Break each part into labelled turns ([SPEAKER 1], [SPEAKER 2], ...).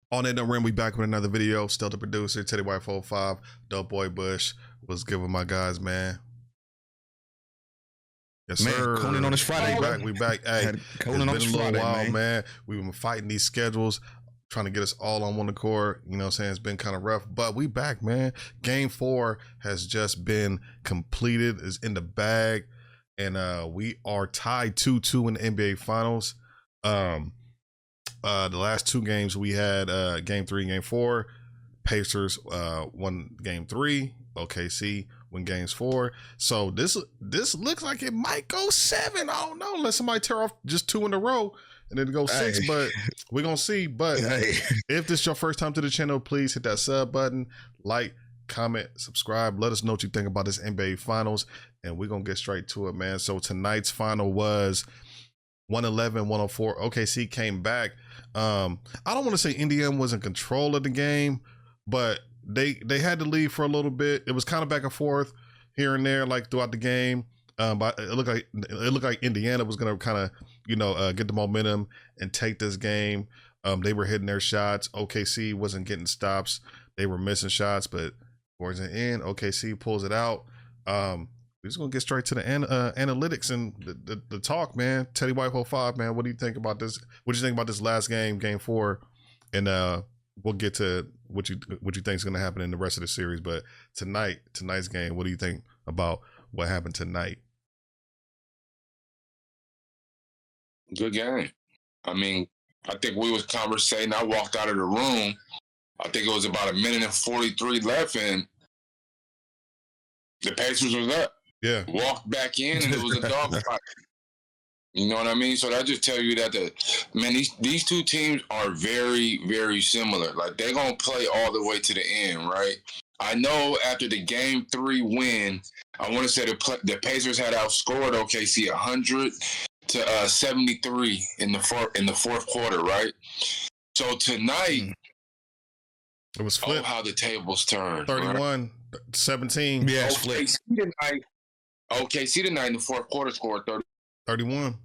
[SPEAKER 1] On that note, we back with another video. Still the producer, Teddy White 45, Dope Boy Bush. What's good with my guys, man? Yes,
[SPEAKER 2] man,
[SPEAKER 1] sir.
[SPEAKER 2] Conan on this Friday.
[SPEAKER 1] We back. Hey,
[SPEAKER 2] Conan on this Friday,
[SPEAKER 1] while, man. We've been fighting these schedules, trying to get us all on one accord. You know what I'm saying? It's been kind of rough, but we back, man. Game 4 has just been completed. It's in the bag. And we are tied 2-2 in the NBA Finals. The last two games we had, game 3 and game 4. Pacers won game 3. OKC win games 4. So this looks like it might go 7. I don't know, unless somebody tear off just 2 in a row and then go 6. But we're gonna see. But if this is your first time to the channel, please hit that sub button, like, comment, subscribe. Let us know what you think about this NBA Finals, and we're gonna get straight to it, man. So tonight's final was 111-104. OKC came back. I don't want to say Indiana was in control of the game, but they had to lead for a little bit. It was kind of back and forth here and there, like throughout the game. But it looked like Indiana was gonna kind of get the momentum and take this game. They were hitting their shots. OKC wasn't getting stops. They were missing shots, but towards the end, OKC pulls it out. We're just gonna get straight to the analytics and the talk, man. Teddy White 5, man. What do you think about this? What do you think about this last game, game 4? And we'll get to what you think is gonna happen in the rest of the series. But tonight's game, what do you think about what happened tonight?
[SPEAKER 3] Good game. I mean, I think we was conversating. I walked out of the room. I think it was about 1:43 left, and the Pacers was up.
[SPEAKER 1] Yeah.
[SPEAKER 3] Walked back in, and it was a dogfight. You know what I mean? So that just tell you that these two teams are very, very similar. Like, they're gonna play all the way to the end, right? I know after the game 3 win, I want to say the Pacers had outscored OKC 100-73 in the fourth quarter, right? So tonight,
[SPEAKER 1] it was flipped.
[SPEAKER 3] Oh, how the tables turned.
[SPEAKER 1] 31-17.
[SPEAKER 3] Right? Yeah, OKC tonight in the fourth quarter scored 31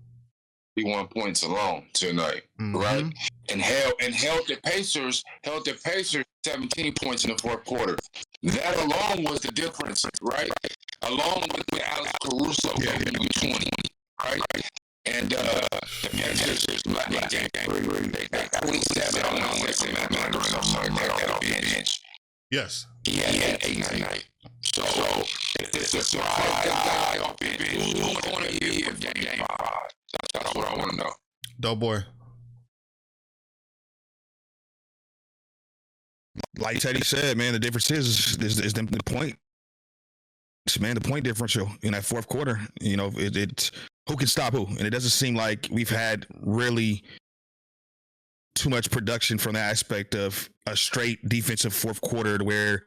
[SPEAKER 3] points alone tonight, right? And held the Pacers 17 points in the fourth quarter. That alone was the difference, right? Along with Alex Caruso giving you 20, right? And the Pacers like game 3, they got 27 on the bench.
[SPEAKER 1] Yes.
[SPEAKER 3] He had 8 tonight. So it's a surprise guy off bench. Who's going to be in game 5? That's what I want to know.
[SPEAKER 1] Dope boy.
[SPEAKER 2] Like Teddy said, man, the difference is the point. Man, the point differential in that fourth quarter. You know, it who can stop who, and it doesn't seem like we've had really too much production from the aspect of a straight defensive fourth quarter, to where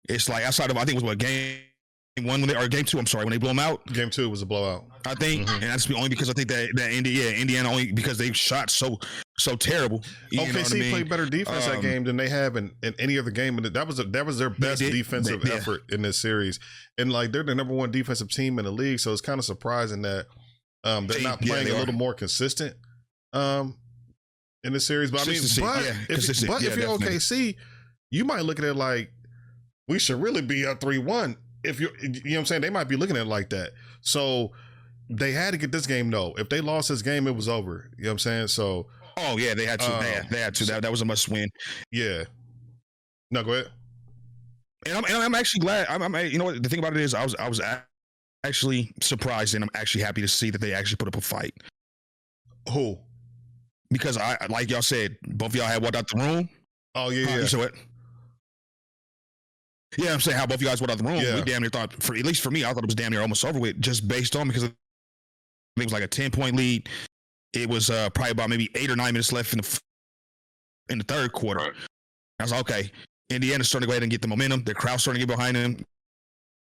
[SPEAKER 2] it's like outside of, I think it was game 1 or game 2. I'm sorry, when they blow them out.
[SPEAKER 1] Game 2 was a blowout,
[SPEAKER 2] I think, and that's only because I think that Indiana only because they shot so terrible.
[SPEAKER 1] OKC played better defense that game than they have in any other game, and that was their best defensive effort in this series. And like, they're the #1 defensive team in the league, so it's kind of surprising that they're not playing a little more consistent in the series. But I mean, if you're OKC, you might look at it like, we should really be up 3-1. If you know what I'm saying, they might be looking at it like that. So they had to get this game. No, if they lost this game, it was over. You know what I'm saying? So
[SPEAKER 2] they had to. They had to. That was a must win.
[SPEAKER 1] Yeah. No, go ahead.
[SPEAKER 2] And I'm actually glad. You know what the thing about it is, I was actually surprised, and I'm actually happy to see that they actually put up a fight.
[SPEAKER 1] Who?
[SPEAKER 2] Because like y'all said, both of y'all had walked out the room.
[SPEAKER 1] Oh yeah.
[SPEAKER 2] So it. Yeah, I'm saying how both of you guys walked out the room.
[SPEAKER 1] Yeah.
[SPEAKER 2] We damn near thought, at least for me, I thought it was damn near almost over with, just based on, because it was like a 10-point lead. It was probably about maybe 8 or 9 minutes left in the third quarter. Right. I was like, okay, Indiana's starting to go ahead and get the momentum. Their crowd's starting to get behind them.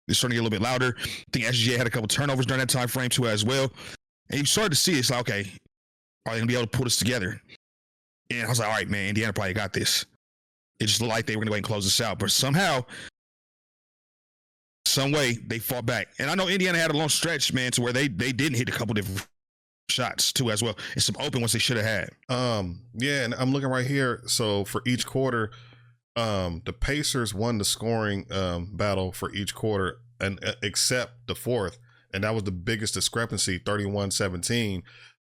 [SPEAKER 2] They're starting to get a little bit louder. I think SGA had a couple turnovers during that time frame too as well. And you started to see it's like, okay, are they going to be able to pull this together? And I was like, all right, man, Indiana probably got this. It just looked like they were going to go ahead and close this out. But somehow, some way, they fought back. And I know Indiana had a long stretch, man, to where they didn't hit a couple different shots too as well, and some open ones they should have had.
[SPEAKER 1] Yeah, and I'm looking right here. So for each quarter, the Pacers won the scoring battle for each quarter, and except the fourth, and that was the biggest discrepancy, 31-17.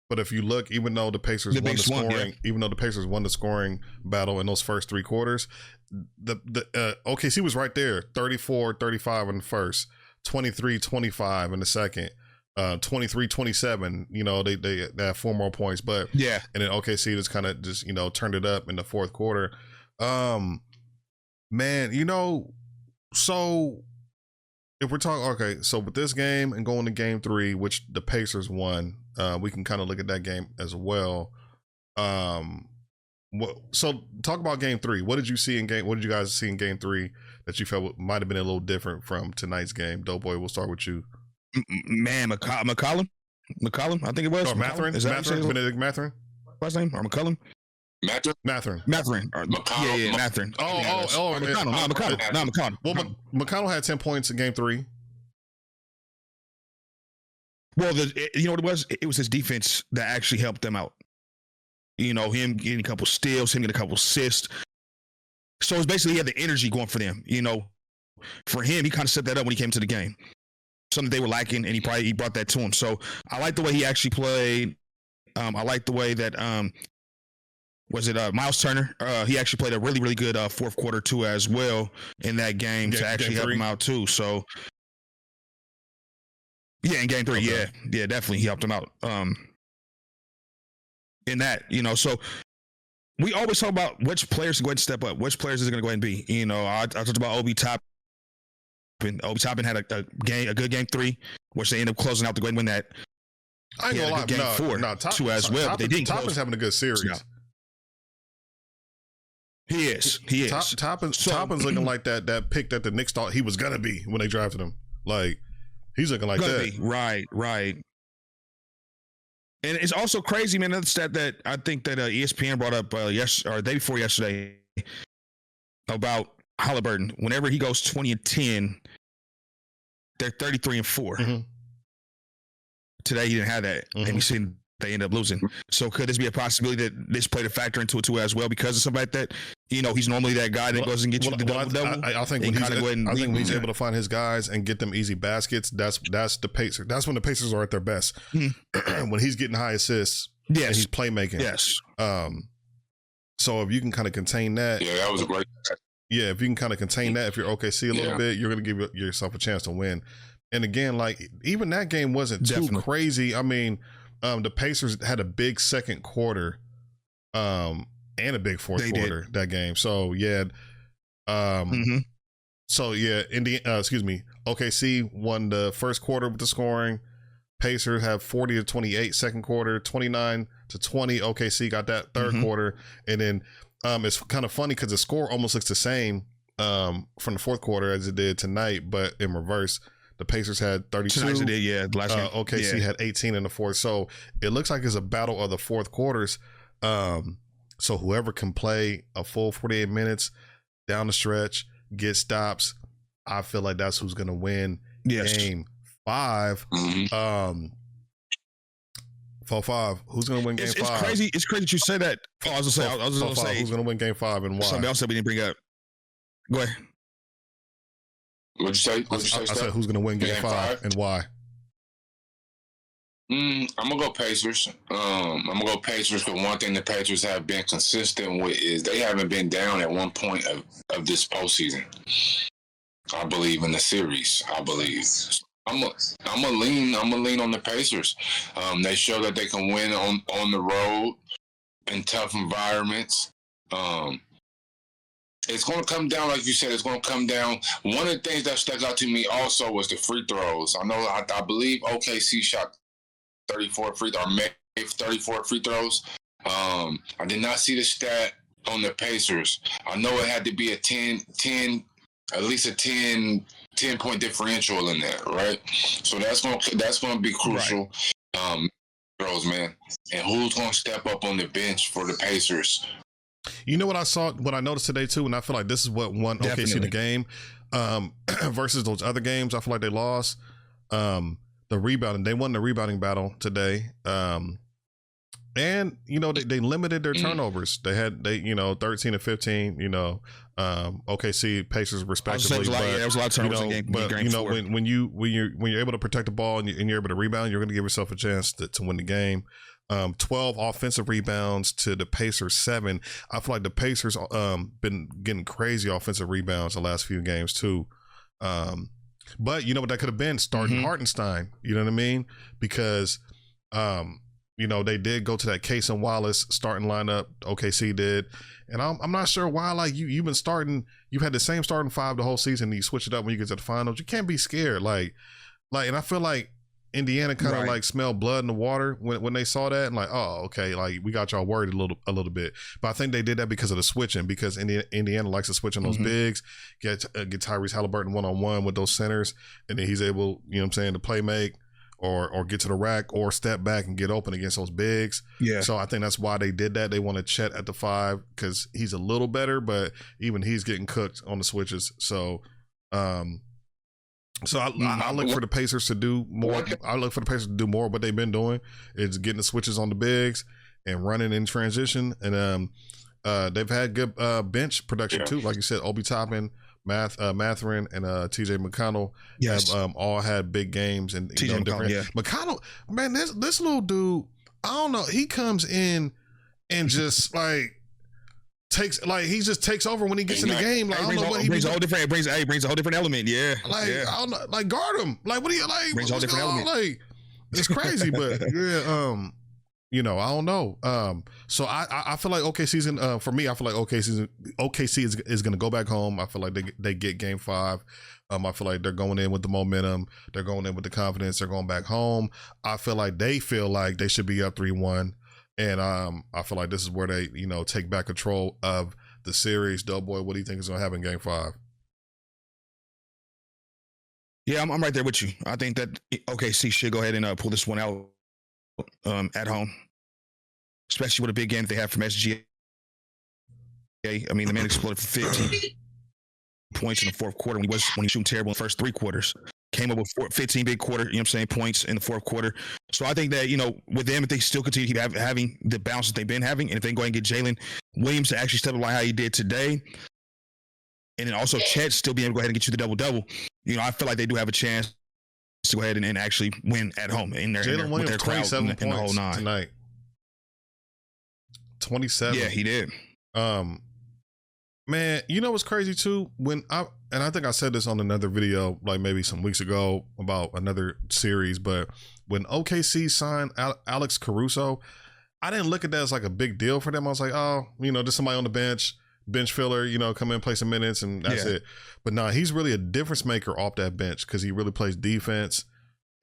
[SPEAKER 1] But if you look, even though the Pacers won the scoring, even though the Pacers won the scoring battle in those first three quarters, the OKC was right there, 34-35 in the first, 23-25 in the second, 23-27. You know, they have 4 more points, but
[SPEAKER 2] yeah,
[SPEAKER 1] and then OKC just kind of just turned it up in the fourth quarter. Man, so if we're talking, okay, so with this game and going to game 3, which the Pacers won, we can kind of look at that game as well. So talk about game 3. What did you guys see in game 3 that you felt might have been a little different from tonight's game? Doughboy, we'll start with you.
[SPEAKER 2] Man, McCollum, I think it was.
[SPEAKER 1] Or Mathurin? Is that Benedict Mathurin?
[SPEAKER 2] What's his name? Or McCollum?
[SPEAKER 1] Mathurin.
[SPEAKER 2] Yeah, Mathurin. McConnell.
[SPEAKER 1] Well, McConnell had 10 points in game 3.
[SPEAKER 2] Well, you know what it was? It was his defense that actually helped them out. Him getting a couple steals, him getting a couple assists. So it's basically he had the energy going for them. For him, he kind of set that up when he came to the game. Something they were lacking, and he brought that to him. So I like the way he actually played. I like the way that Miles Turner? He actually played a really, really good fourth quarter too as well in that game to actually help him out too. So yeah, in game 3, okay. yeah, definitely he helped him out. In that, so we always talk about which players are going to step up, which players is going to go ahead and be. I talked about Obi Toppin. Obi Toppin had a good game 3, which they ended up closing out to go ahead and win that.
[SPEAKER 1] I ain't gonna lie,
[SPEAKER 2] game 4 too as well. But they didn't.
[SPEAKER 1] Toppin's having a good series.
[SPEAKER 2] Yeah. He is.
[SPEAKER 1] Toppin's looking like that pick that the Knicks thought he was gonna be when they drafted him. Like he's looking like that.
[SPEAKER 2] Right. And it's also crazy, man. Another stat that I think that ESPN brought up the day before yesterday about Halliburton. Whenever he goes 20-10, they're 33-4. Mm-hmm. Today he didn't have that, and we seen they end up losing. So could this be a possibility that this played a factor into it too as well because of something like that? He's normally that guy that goes and gets you the double.
[SPEAKER 1] I think when he's able to find his guys and get them easy baskets, that's the Pacers. That's when the Pacers are at their best. When he's getting high assists, and he's playmaking.
[SPEAKER 2] Yes.
[SPEAKER 1] So if you can kind of contain that,
[SPEAKER 3] that was a great.
[SPEAKER 1] Yeah, if you can kind of contain that, if you're OKC a little bit, you're going to give yourself a chance to win. And again, like even that game wasn't too crazy. I mean, the Pacers had a big second quarter, and a big fourth quarter that game. So yeah, OKC won the first quarter with the scoring. Pacers have 40-28 second quarter, 29-20. OKC got that third quarter, and then it's kind of funny because the score almost looks the same from the fourth quarter as it did tonight, but in reverse. The Pacers had 32.
[SPEAKER 2] Tonight it did, last game.
[SPEAKER 1] OKC had 18 in the fourth. So it looks like it's a battle of the fourth quarters. So whoever can play a full 48 minutes down the stretch, get stops, I feel like that's who's going to win game 5. 4-5. Who's going to win game 5?
[SPEAKER 2] It's crazy. It's crazy that you say that. I was going to say.
[SPEAKER 1] Who's going to win game 5 and why?
[SPEAKER 2] Something else that we didn't bring up. Go ahead.
[SPEAKER 3] What'd you say?
[SPEAKER 1] I said who's going to win game 5 and why?
[SPEAKER 3] I'm gonna go Pacers. I'm gonna go Pacers because one thing the Pacers have been consistent with is they haven't been down at one point of this postseason. I believe in the series. I'm gonna lean on the Pacers. They show that they can win on the road in tough environments. It's going to come down, like you said, it's going to come down. One of the things that stuck out to me also was the free throws. I believe OKC shot 34 free throws, or made 34 free throws. I did not see the stat on the Pacers. I know it had to be a 10, at least a 10-point differential in there, right? So that's going to be crucial. Right. Throws, man. And who's going to step up on the bench for the Pacers?
[SPEAKER 1] You know what I noticed today too, and I feel like this is what won OKC the game versus those other games. I feel like they lost. the rebounding. They won the rebounding battle today. And they limited their turnovers. They 13 and 15. OKC Pacers respectively.
[SPEAKER 2] There was a lot of turnovers in game four.
[SPEAKER 1] when you're able to protect the ball and you're able to rebound, you're going to give yourself a chance to win the game. 12 offensive rebounds to the Pacers 7. I feel like the Pacers been getting crazy offensive rebounds the last few games too. But you know what that could have been? Starting Hartenstein. You know what I mean? Because they did go to that Case and Wallace starting lineup. OKC did, and I'm not sure why. Like you've had the same starting five the whole season. And you switch it up when you get to the finals. You can't be scared. Like, and I feel like Indiana kind of like smelled blood in the water when they saw that, and like, oh, okay, like we got y'all worried a little bit. But I think they did that because of the switching, because Indiana likes to switch on those bigs, get Tyrese Halliburton 1-on-1 with those centers, and then he's able, to play make. Or get to the rack or step back and get open against those bigs. Yeah. So I think that's why they did that. They wanted Chet at the 5 because he's a little better, but even he's getting cooked on the switches. So, I look for the Pacers to do more. I look for the Pacers to do more of what they've been doing is getting the switches on the bigs and running in transition. And they've had good bench production too. Like you said, Obi Toppin, Mathurin and TJ McConnell have all had big games and
[SPEAKER 2] TJ
[SPEAKER 1] McConnell, man, this little dude, I don't know, he comes in and just takes over when he gets in the game. Like, I don't know what he
[SPEAKER 2] brings a whole different element. Yeah,
[SPEAKER 1] I don't know, guard him. Like, what do you like?
[SPEAKER 2] Brings a whole different element.
[SPEAKER 1] Like, it's crazy, but I don't know. So I feel like OKC's for me, I feel like OKC is going to go back home. I feel like they get game 5. I feel like they're going in with the momentum. They're going in with the confidence. They're going back home. I feel like they should be up 3-1. And I feel like this is where they, take back control of the series. Doughboy, what do you think is going to happen in game 5?
[SPEAKER 2] Yeah, I'm right there with you. I think that OKC should go ahead and pull this one out at home, especially with a big game that they have from SGA. I mean, the man exploded for 15 points in the fourth quarter when he shooting terrible in the first 3 quarters. Came up with 15 big quarter, points in the fourth quarter. So I think that, with them, if they still continue to keep having the bounce that they've been having, and if they go ahead and get Jalen Williams to actually step up like how he did today, and then also Chet still being able to go ahead and get you the double-double, I feel like they do have a chance to go ahead and actually win at home in their with their crowd in the whole 9
[SPEAKER 1] tonight. 27.
[SPEAKER 2] Yeah, he did.
[SPEAKER 1] Man, what's crazy too? And I think I said this on another video, like maybe some weeks ago about another series, but when OKC signed Alex Caruso, I didn't look at that as like a big deal for them. I was like, oh, just somebody on the bench filler, come in, play some minutes, and that's it. But no, he's really a difference maker off that bench because he really plays defense.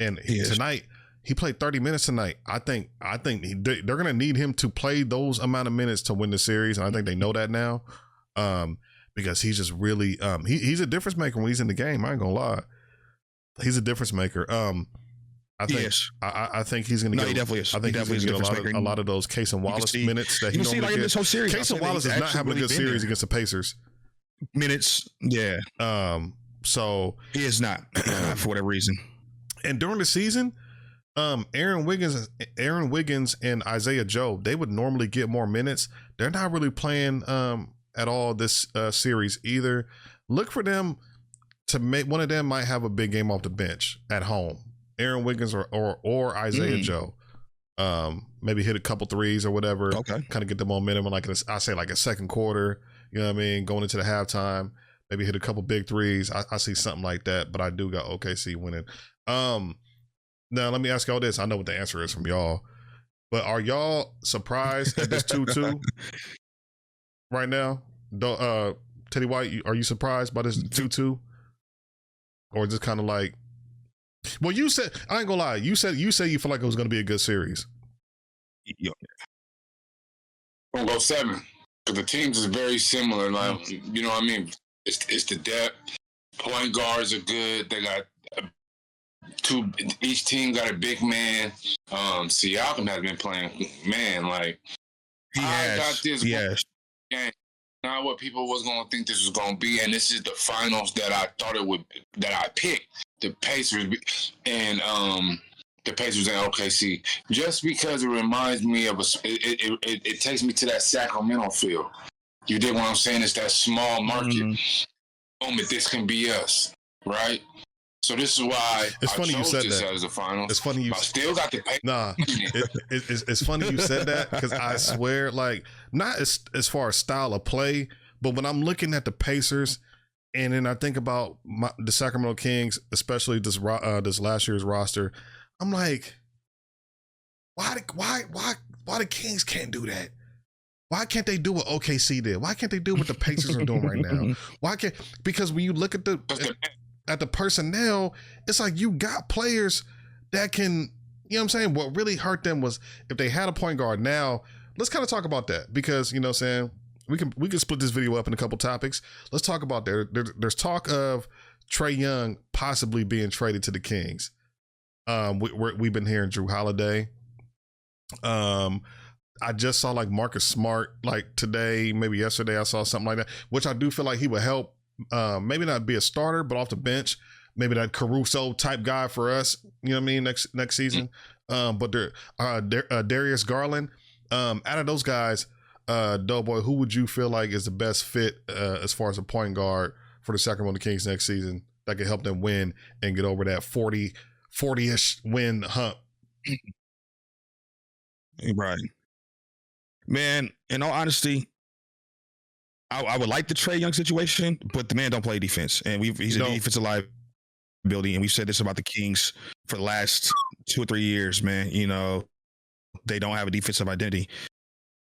[SPEAKER 1] And tonight, he played 30 minutes tonight. I think they're going to need him to play those amount of minutes to win the series, and I think they know that now. Because he's just really he's a difference maker when he's in the game. I ain't gonna lie, he's a difference maker. I think I think he's gonna get.
[SPEAKER 2] He definitely is.
[SPEAKER 1] I think he's gonna get a lot of those Case and Wallace minutes that he normally gets.
[SPEAKER 2] This whole series,
[SPEAKER 1] Case and Wallace is not having a good series against the Pacers.
[SPEAKER 2] Minutes, yeah.
[SPEAKER 1] So
[SPEAKER 2] he is not for whatever reason.
[SPEAKER 1] And during the season, Aaron Wiggins and Isaiah Joe, they would normally get more minutes. They're not really playing at all this series either. Look for them to make one of them might have a big game off the bench at home. Aaron Wiggins or Isaiah Joe. Maybe hit a couple threes or whatever. Okay. Kind of get the momentum in like I say like a second quarter. You know what I mean? Going into the halftime, maybe hit a couple big threes. I see something like that, but I do got OKC winning. Now let me ask y'all this. I know what the answer is from y'all, but are y'all surprised at this 2-2? Right now, Teddy White, are you surprised by this 2-2, or just kind of like? Well, you said I ain't gonna lie. You said you feel like it was gonna be a good series.
[SPEAKER 3] Yeah. We'll go 7 because the teams is very similar. Like you know what I mean. It's the depth. Point guards are good. They got each team got a big man. Siakam has been playing. Man, like I got this. Game. Not what people was gonna think this was gonna be, and this is the finals that I thought it would. That I picked. the Pacers and the Pacers and OKC, just because it reminds me of it takes me to that Sacramento feel. You dig what I'm saying? It's that small market moment. This can be us, right? So this is why
[SPEAKER 1] it's funny you said that
[SPEAKER 3] as a final.
[SPEAKER 1] It's funny you
[SPEAKER 3] still got the Pacers.
[SPEAKER 1] Nah, it's funny you said that because I swear, like, not as far as style of play, but when I'm looking at the Pacers. And then I think about the Sacramento Kings, especially this last year's roster. I'm like, why the Kings can't do that? Why can't they do what OKC did? Why can't they do what the Pacers are doing right now? Why can't? Because when you look at the personnel, it's like you got players that can. You know what I'm saying? What really hurt them was if they had a point guard. Now let's kind of talk about that because you know what I'm saying. We can split this video up in a couple topics. Let's talk about there's talk of Trae Young possibly being traded to the Kings. We've been hearing Drew Holiday. I just saw like Marcus Smart like today, maybe yesterday. I saw something like that, which I do feel like he would help. Maybe not be a starter, but off the bench, maybe that Caruso type guy for us. You know what I mean? Next season. But Darius Garland. Out of those guys. Doughboy, who would you feel like is the best fit as far as a point guard for the Sacramento Kings next season that could help them win and get over that 40-ish win hump?
[SPEAKER 2] Right. Man, in all honesty, I would like the Trae Young situation, but the man don't play defense. And he's a defensive liability. And we've said this about the Kings for the last 2 or 3 years, man. You know, they don't have a defensive identity.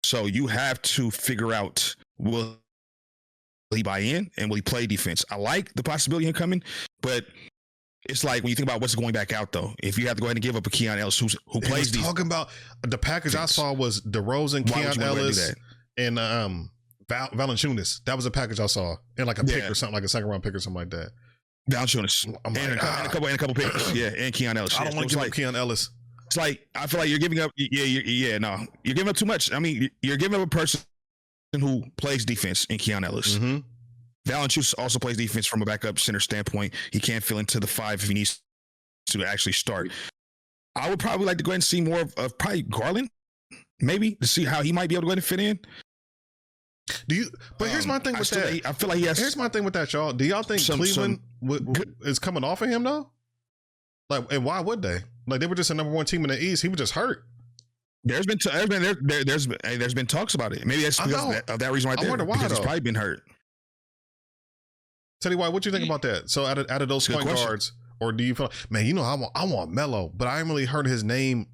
[SPEAKER 2] So you have to figure out, will he buy in and will he play defense? I like the possibility of him coming, but it's like when you think about what's going back out, though, if you have to go ahead and give up a Keon Ellis who plays defense. Talking
[SPEAKER 1] about the package I saw was DeRozan, Keon Ellis, and Valanciunas. That was a package I saw, and like a pick or something, like a second round pick or something like that.
[SPEAKER 2] Valanciunas and a couple picks, and Keon Ellis.
[SPEAKER 1] I don't want to give up Keon Ellis.
[SPEAKER 2] It's like I feel like you're giving up. You're giving up too much. I mean, you're giving up a person who plays defense in Keon Ellis. Mm-hmm. Valanciunas also plays defense from a backup center standpoint. He can't fill into the 5 if he needs to actually start. I would probably like to go ahead and see more of probably Garland, maybe, to see how he might be able to go ahead and fit in.
[SPEAKER 1] Do you? But here's my thing with that.
[SPEAKER 2] I feel like he has.
[SPEAKER 1] Here's my thing with that, y'all. Do y'all think Cleveland is coming off of him though? Like, and why would they? Like, they were just a number 1 team in the East. He was just hurt. There's been
[SPEAKER 2] talks about it. Maybe that's because of that reason right there. I wonder why, because he's probably been hurt.
[SPEAKER 1] Teddy White, what you think about that? So out of those point guards, or do you feel, man, you know, I want Melo, but I ain't really heard his name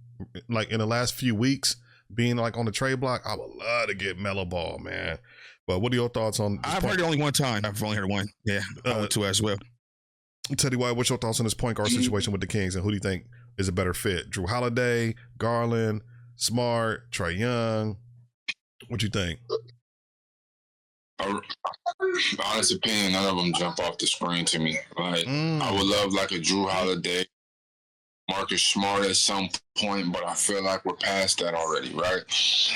[SPEAKER 1] like in the last few weeks being like on the trade block. I would love to get Melo Ball, man. But what are your thoughts on?
[SPEAKER 2] I've heard it only one time. I've only heard one. Yeah, two as well.
[SPEAKER 1] Teddy White, what's your thoughts on this point guard situation with the Kings, and who do you think is a better fit? Drew Holiday, Garland, Smart, Trae Young. What you think?
[SPEAKER 3] Honest opinion, none of them jump off the screen to me. Like, I would love like a Drew Holiday, Marcus Smart at some point, but I feel like we're past that already, right?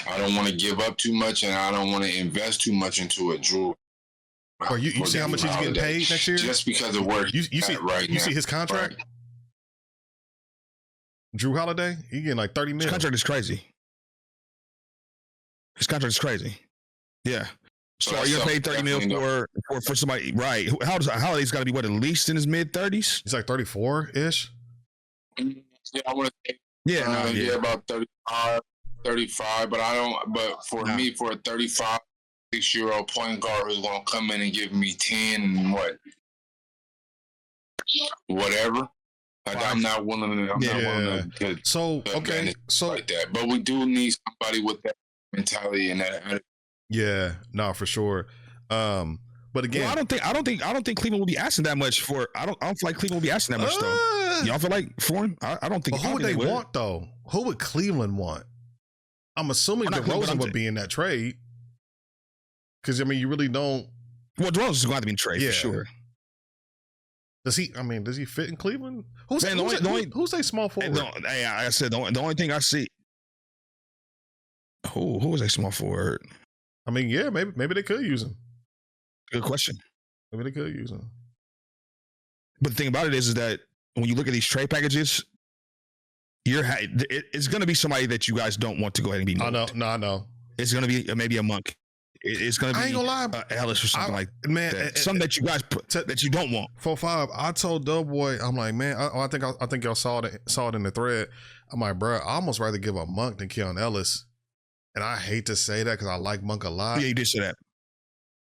[SPEAKER 3] I don't want to give up too much, and I don't want to invest too much into a Drew.
[SPEAKER 1] Or you see how much he's getting paid next year?
[SPEAKER 3] Just because of where
[SPEAKER 1] you see
[SPEAKER 3] right
[SPEAKER 1] you
[SPEAKER 3] now.
[SPEAKER 1] See his contract? Right. Drew Holiday, he getting like 30 million.
[SPEAKER 2] His contract is crazy. Yeah. So are you gonna pay 30 million for somebody? Right. Holiday's got to be what, at least in his mid-30s?
[SPEAKER 1] He's like 34-ish.
[SPEAKER 3] Yeah, I want to say about 35, but I don't. But for me, for a 35-year-old point guard who's gonna come in and give me 10 and whatever. Like, I'm not willing to.
[SPEAKER 1] So okay, so
[SPEAKER 3] like that. But we do need somebody with that mentality and that.
[SPEAKER 1] Yeah, no, for sure. But again,
[SPEAKER 2] I don't think Cleveland will be asking that much for. I don't feel like Cleveland will be asking that much though. Y'all feel like for him? I don't think.
[SPEAKER 1] But who would they want though? Who would Cleveland want? I'm assuming DeRozan would be in that trade. Because I mean, you really don't.
[SPEAKER 2] Well, DeRozan's going to be in trade for sure.
[SPEAKER 1] Does he fit in Cleveland? Who's a small forward?
[SPEAKER 2] I said the only thing I see. Who was a small forward?
[SPEAKER 1] I mean, yeah, maybe they could use him.
[SPEAKER 2] Good question.
[SPEAKER 1] Maybe they could use him.
[SPEAKER 2] But the thing about it is that when you look at these trade packages, it's going to be somebody that you guys don't want to go ahead and be.
[SPEAKER 1] I know.
[SPEAKER 2] It's going to be maybe a Monk. It's going to be.
[SPEAKER 1] I ain't gonna lie,
[SPEAKER 2] Ellis or something like
[SPEAKER 1] man.
[SPEAKER 2] That. Something that you guys that you don't want.
[SPEAKER 1] 4-5. I told Doughboy, I'm like, man. I think y'all saw it in the thread. I'm like, bro, I almost rather give a Monk than Keon Ellis, and I hate to say that because I like Monk a lot.
[SPEAKER 2] Yeah, you did say that.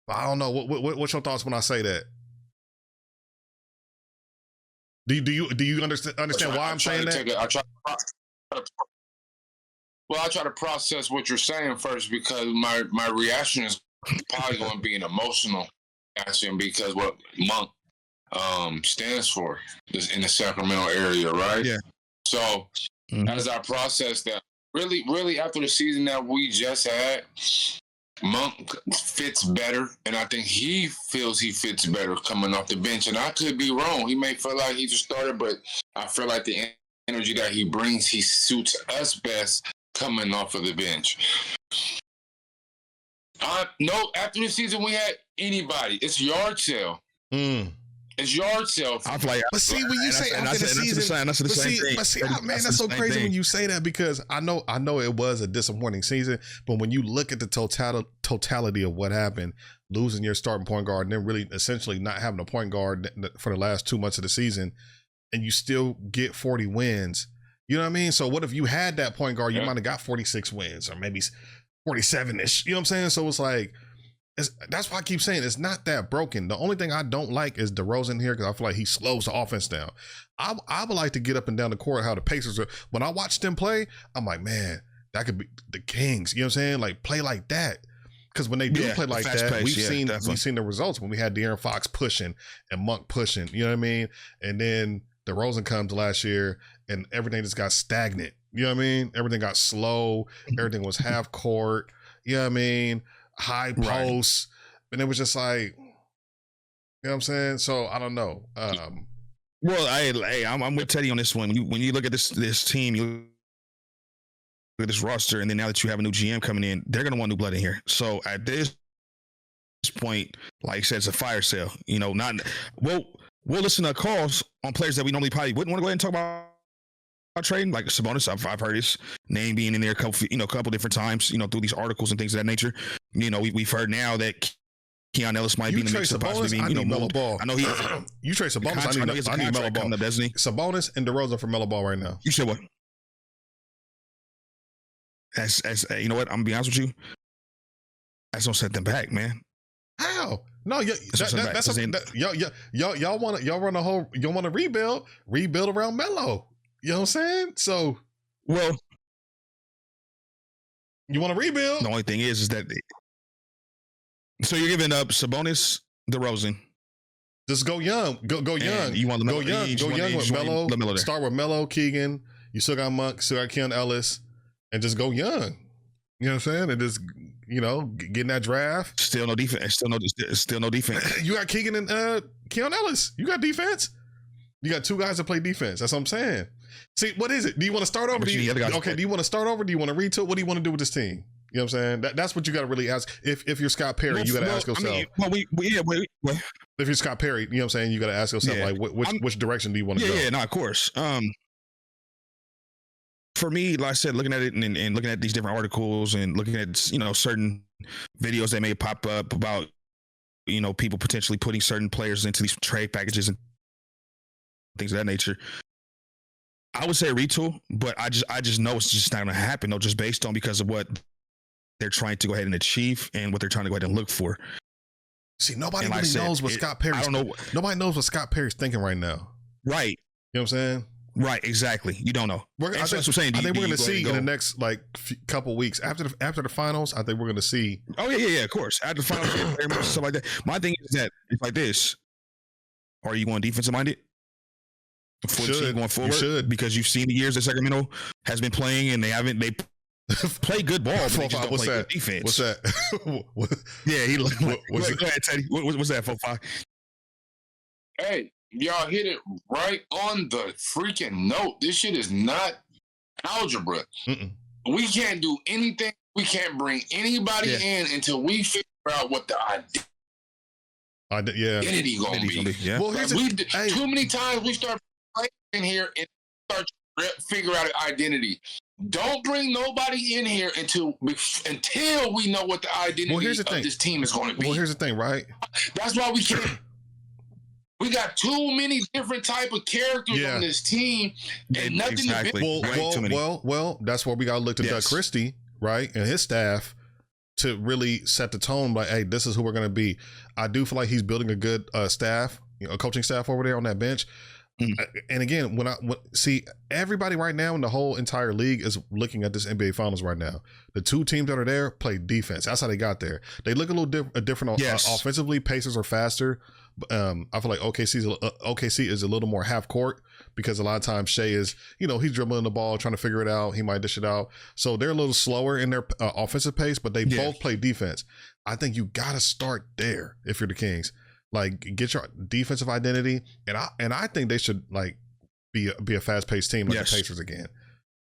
[SPEAKER 1] But I don't know. What's your thoughts when I say that? Do you understand why I'm saying that?
[SPEAKER 3] I try to process what you're saying first because my reaction is probably going to be an emotional reaction because what Monk stands for is in the Sacramento area, right?
[SPEAKER 2] Yeah.
[SPEAKER 3] So as I process that, really after the season that we just had, Monk fits better, and I think he feels he fits better coming off the bench. And I could be wrong. He may feel like he's a starter, but I feel like the energy that he brings, he suits us best coming off of the bench. No, after the season we had anybody. It's yard sale. It's yard sale.
[SPEAKER 2] I feel like,
[SPEAKER 1] but see, when you say after the season, man, that's so crazy when you say that because I know it was a disappointing season, but when you look at the totality of what happened, losing your starting point guard and then really essentially not having a point guard for the last 2 months of the season, and you still get 40 wins. You know what I mean? So what if you had that point guard, you might have got 46 wins or maybe 47-ish. You know what I'm saying? So it's like, that's why I keep saying it's not that broken. The only thing I don't like is DeRozan here because I feel like he slows the offense down. I would like to get up and down the court how the Pacers are. When I watch them play, I'm like, man, that could be the Kings. You know what I'm saying? Like play like that. Because when they do play like that, pace, we've seen the results when we had De'Aaron Fox pushing and Monk pushing. You know what I mean? And then DeRozan comes last year and everything just got stagnant. You know what I mean? Everything got slow. Everything was half court. You know what I mean? High posts. Right. And it was just like, you know what I'm saying? So I don't know.
[SPEAKER 2] Well, I'm with Teddy on this one. When you look at this team, you look at this roster, and then now that you have a new GM coming in, they're going to want new blood in here. So at this point, like I said, it's a fire sale. You know, we'll listen to calls on players that we normally probably wouldn't want to go ahead and talk about trading, like Sabonis. I've heard his name being in there a couple different times, through these articles and things of that nature. We've heard now that Keon Ellis might be in the mix of possibly being, Melo Ball. I know he.
[SPEAKER 1] You trade Sabonis. I need Melo Ball.
[SPEAKER 2] Up, doesn't he?
[SPEAKER 1] Sabonis and DeRozan for Melo Ball right now.
[SPEAKER 2] You said what? As you know what? I'm gonna be honest with you. That's gonna set them back, man.
[SPEAKER 1] How? No, that's something. Y'all want to rebuild around Melo. You know what I'm saying? So,
[SPEAKER 2] well,
[SPEAKER 1] you want to rebuild.
[SPEAKER 2] The only thing is that. So you're giving up Sabonis, DeRozan.
[SPEAKER 1] Just go young. Go young.
[SPEAKER 2] You want
[SPEAKER 1] go young. Go young with Melo. Start with Melo, Keegan. You still got Monk. Still got Keon Ellis, and just go young. You know what I'm saying? And just get in that draft.
[SPEAKER 2] Still no defense. Still no defense.
[SPEAKER 1] You got Keegan and Keon Ellis. You got defense. You got two guys that play defense. That's what I'm saying. See, what is it? Do you want to start over? Do you want to start over? Do you want to retool? What do you want to do with this team? You know what I'm saying? That's what you got to really ask. If you're Scott Perry, you got to ask yourself. If you're Scott Perry, you know what I'm saying? You got to ask yourself, which direction do you want to go?
[SPEAKER 2] Yeah, no, of course. For me, like I said, looking at it and looking at these different articles and looking at, certain videos that may pop up about, people potentially putting certain players into these trade packages and things of that nature. I would say retool, but I just know it's just not going to happen, just based on because of what they're trying to go ahead and achieve and what they're trying to go ahead and look for.
[SPEAKER 1] See, nobody really knows what Scott Perry's. I don't know. Nobody knows what Scott Perry's thinking right now.
[SPEAKER 2] Right.
[SPEAKER 1] You know what I'm saying?
[SPEAKER 2] Right. Exactly. You don't know.
[SPEAKER 1] That's what I'm saying. I think we're going to see in the next couple weeks after the finals. I think we're going to see.
[SPEAKER 2] Oh yeah. Of course. After the finals, stuff like that. My thing is that it's like this: are you going defensive minded? For the team going forward,
[SPEAKER 1] you should,
[SPEAKER 2] because you've seen the years that Sacramento has been playing, and they play good ball, but they just don't play good defense.
[SPEAKER 1] What's that?
[SPEAKER 2] Yeah, he. Go ahead, Teddy. What's that, 4-5?
[SPEAKER 3] Hey, y'all hit it right on the freaking note. This shit is not algebra.
[SPEAKER 1] Mm-mm.
[SPEAKER 3] We can't do anything. We can't bring anybody in until we figure out what the identity gonna be.
[SPEAKER 2] Yeah.
[SPEAKER 3] Well, too many times we start player in here and start to figure out an identity. Don't bring nobody in here until we know what the identity of this team is going to be.
[SPEAKER 1] Well, here's the thing, right?
[SPEAKER 3] That's why we can't. We got too many different type of characters on this team, and nothing.
[SPEAKER 2] Exactly.
[SPEAKER 1] Well, that's where we got to look to Doug Christie, right, and his staff to really set the tone. Like, hey, this is who we're going to be. I do feel like he's building a good staff, a coaching staff over there on that bench. And again, when see everybody right now in the whole entire league is looking at this NBA Finals right now. The two teams that are there play defense. That's how they got there. They look a little different offensively. Pacers are faster. I feel like OKC is a little more half court because a lot of times Shea is, he's dribbling the ball, trying to figure it out. He might dish it out. So they're a little slower in their offensive pace, but they both play defense. I think you got to start there if you're the Kings. Like, get your defensive identity, and I think they should be a fast paced team like the Pacers again.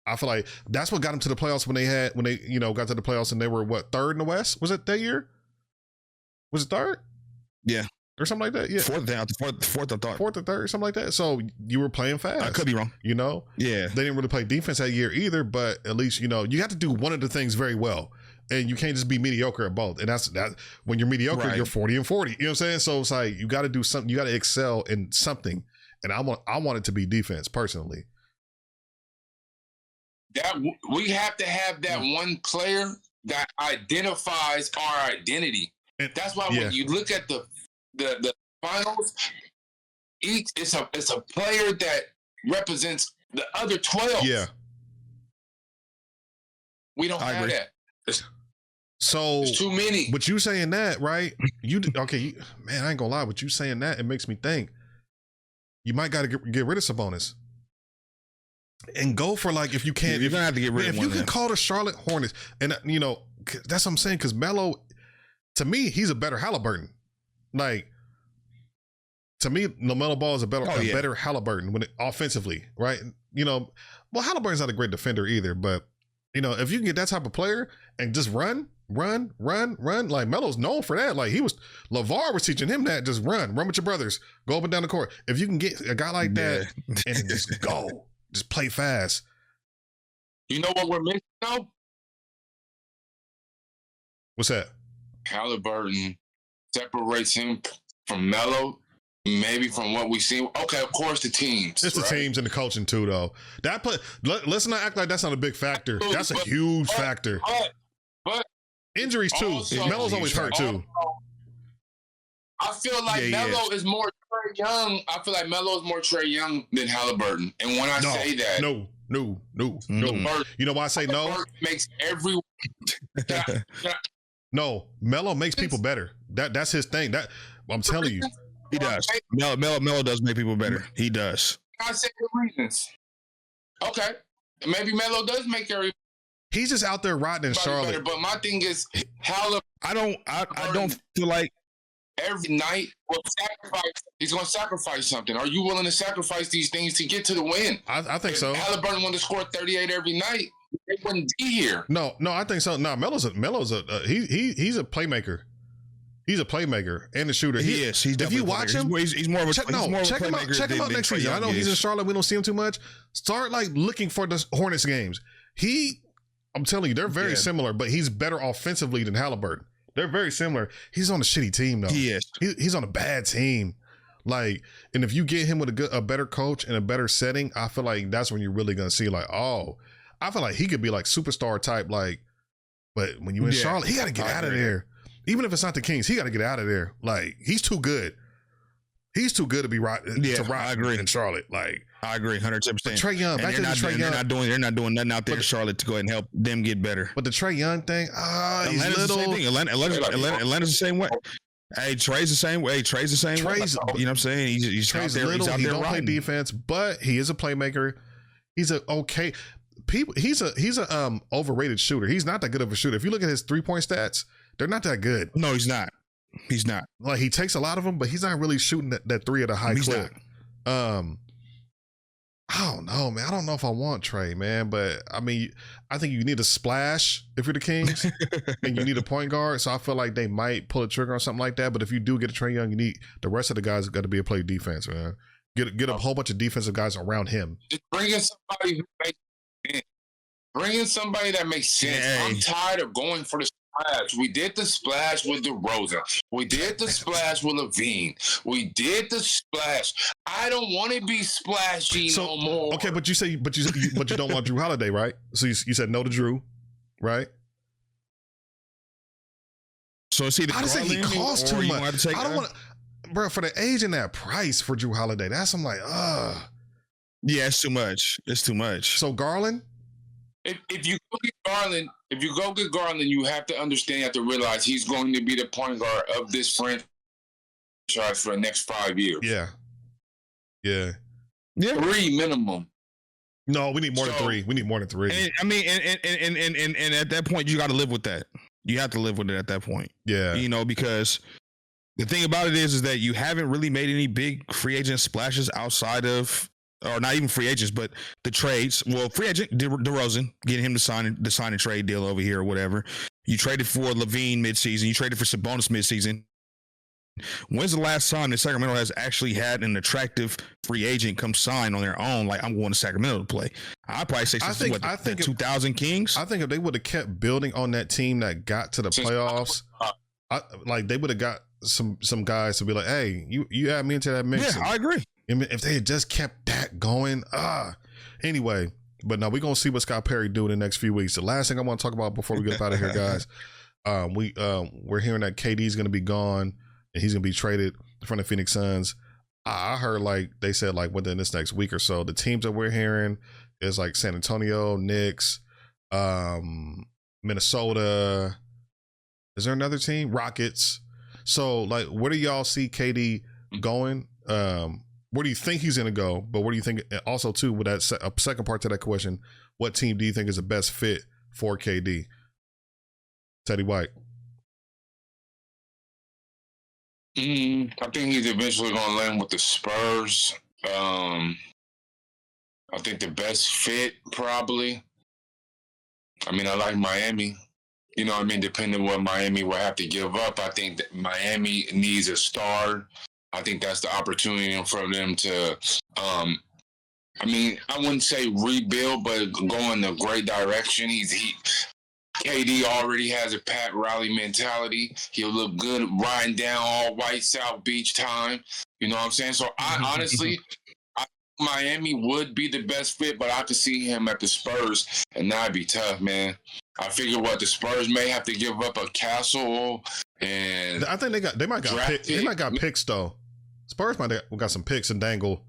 [SPEAKER 1] I feel like that's what got them to the playoffs when they got to the playoffs and they were third in the West? Was it that year? Was it third?
[SPEAKER 2] Yeah,
[SPEAKER 1] or something like that. Yeah,
[SPEAKER 2] fourth or third.
[SPEAKER 1] Fourth or third, something like that. So you were playing fast.
[SPEAKER 2] I could be wrong.
[SPEAKER 1] Yeah, they didn't really play defense that year either. But at least you have to do one of the things very well. And you can't just be mediocre at both. And that's when you're mediocre, you're 40 and 40. You know what I'm saying? So it's like you got to do something. You got to excel in something. And I want it to be defense personally.
[SPEAKER 3] That we have to have that one player that identifies our identity. And that's why when you look at the finals, it's a player that represents the other 12.
[SPEAKER 1] Yeah.
[SPEAKER 3] We don't have that.
[SPEAKER 1] So
[SPEAKER 3] it's too many.
[SPEAKER 1] But you saying that, right? Man, I ain't gonna lie. But you saying that, it makes me think you might got to get rid of Sabonis and go for if you can't.
[SPEAKER 2] You're gonna have to get rid of one.
[SPEAKER 1] If you can call the Charlotte Hornets, and that's what I'm saying. Because Melo, to me, he's a better Halliburton. To me, LaMelo Ball is a better Halliburton offensively, right? Well, Halliburton's not a great defender either, but. If you can get that type of player and just run, like Melo's known for that. Like LeVar was teaching him that. Just run with your brothers, go up and down the court. If you can get a guy like that and just go, just play fast.
[SPEAKER 3] You know what we're missing though?
[SPEAKER 1] What's that?
[SPEAKER 3] Halliburton separates him from Melo. Maybe from what we see. Okay, of course the teams.
[SPEAKER 1] It's the teams and the coaching too, though. Let's not act like that's not a big factor. That's a huge factor.
[SPEAKER 3] But
[SPEAKER 1] injuries too. Melo's always hurt too.
[SPEAKER 3] I feel like Melo is more Trae Young. I feel like Melo is more Trae Young than Halliburton. And when I say that,
[SPEAKER 1] no. You know why I say no?
[SPEAKER 3] Makes everyone.
[SPEAKER 1] No, Melo makes people better. That's his thing. That I'm telling you.
[SPEAKER 2] He does. Melo does make people better. He does.
[SPEAKER 3] I said the reasons. Okay. Maybe Melo does make everybody.
[SPEAKER 1] He's just out there rotting in Charlotte.
[SPEAKER 3] Better, but my thing is, Halliburton.
[SPEAKER 2] I don't feel like
[SPEAKER 3] every night he's going to sacrifice something. Are you willing to sacrifice these things to get to the win?
[SPEAKER 1] I think so.
[SPEAKER 3] Halliburton wanted to score 38 every night. They wouldn't be here.
[SPEAKER 1] No, I think so. No, Melo's a he's a playmaker. He's a playmaker and a shooter.
[SPEAKER 2] He is. He's
[SPEAKER 1] if you watch him,
[SPEAKER 2] he's more of a
[SPEAKER 1] check him out next season. I know he's in Charlotte. We don't see him too much. Start looking for the Hornets games. I'm telling you, they're very similar, but he's better offensively than Halliburton. They're very similar. He's on a shitty team though.
[SPEAKER 2] He is.
[SPEAKER 1] He's on a bad team. And if you get him with a better coach and a better setting, I feel like that's when you're really gonna see I feel like he could be superstar type. But when you in Charlotte, he got to get out of there. Even if it's not the Kings, he got to get out of there. He's too good. He's too good to be
[SPEAKER 2] I agree.
[SPEAKER 1] in Charlotte.
[SPEAKER 2] I agree, 110%.
[SPEAKER 1] Trae Young, back to the Trae Young.
[SPEAKER 2] They're not doing nothing out there in Charlotte to go ahead and help them get better.
[SPEAKER 1] But the Trae Young thing, he's
[SPEAKER 2] Atlanta's
[SPEAKER 1] little.
[SPEAKER 2] the same thing. Atlanta's the same way. Hey, Trey's the same way. Trey's the same way. You know what I'm saying? He's
[SPEAKER 1] Trey's little. He's out there don't play defense, but he is a playmaker. He's He's a overrated shooter. He's not that good of a shooter. If you look at his 3-point stats, they're not that good.
[SPEAKER 2] No, he's not. He's not.
[SPEAKER 1] He takes a lot of them, but he's not really shooting that three at a high clip. I don't know, man. I don't know if I want Trey, man, but I think you need a splash if you're the Kings, and you need a point guard. So I feel like they might pull a trigger on something like that. But if you do get a Trae Young, you need the rest of the guys got to be a play defense, man. Get a whole bunch of defensive guys around him.
[SPEAKER 3] Just bring in somebody who makes sense. Bring in somebody that makes sense. Hey. I'm tired of going for the splash. We did the splash with DeRozan. We did the splash with Levine. We did the splash. I don't want to be splashy no more.
[SPEAKER 1] Okay, but you don't want Drew Holiday, right? So you said no to Drew, right?
[SPEAKER 2] So it's either
[SPEAKER 1] I just think he costs too much. I don't want to, bro, for the age and that price for Drew Holiday. That's I'm like,
[SPEAKER 2] yeah, it's too much. It's too much.
[SPEAKER 1] So Garland.
[SPEAKER 3] If you go get Garland, you have to understand, you have to realize he's going to be the point guard of this franchise for the next 5 years.
[SPEAKER 1] Yeah.
[SPEAKER 3] 3 minimum.
[SPEAKER 1] No, we need more than 3. We need more than 3.
[SPEAKER 2] And, I mean, and at that point, you got to live with that. You have to live with it at that point.
[SPEAKER 1] Yeah.
[SPEAKER 2] You know, because the thing about it is that you haven't really made any big free agent splashes outside of, or not even free agents, but the trades. Well, free agent DeRozan, getting him to sign a trade deal over here or whatever. You traded for Levine midseason. You traded for Sabonis midseason. When's the last time that Sacramento has actually had an attractive free agent come sign on their own? Like, I'm going to Sacramento to play. I'd probably say the 2000 Kings.
[SPEAKER 1] I think if they would have kept building on that team that got to the playoffs, they would have got some guys to be like, hey, you add me into that mix.
[SPEAKER 2] Yeah, I agree.
[SPEAKER 1] If they had just kept that going, anyway. But now we're gonna see what Scott Perry do in the next few weeks. The last thing I want to talk about before we get out of here, guys, we're hearing that KD's gonna be gone and he's gonna be traded from the Phoenix Suns. I heard they said within this next week or so. The teams that we're hearing is like San Antonio, Knicks, Minnesota. Is there another team? Rockets. So where do y'all see KD going? Where do you think he's going to go? But where do you think, also too, with that second part to that question, what team do you think is the best fit for KD? Teddy White.
[SPEAKER 3] I think he's eventually going to land with the Spurs. I think the best fit probably. I mean, I like Miami. You know what I mean? Depending on what Miami will have to give up, I think that Miami needs a star. I think that's the opportunity for them to, I wouldn't say rebuild, but go in a great direction. KD already has a Pat Riley mentality. He'll look good riding down all white South Beach time. You know what I'm saying? So I honestly, Miami would be the best fit, but I could see him at the Spurs, and that'd be tough, man. I figure the Spurs may have to give up a Castle, and
[SPEAKER 1] I think they might got picks though. Spurs might have got some picks and dangle.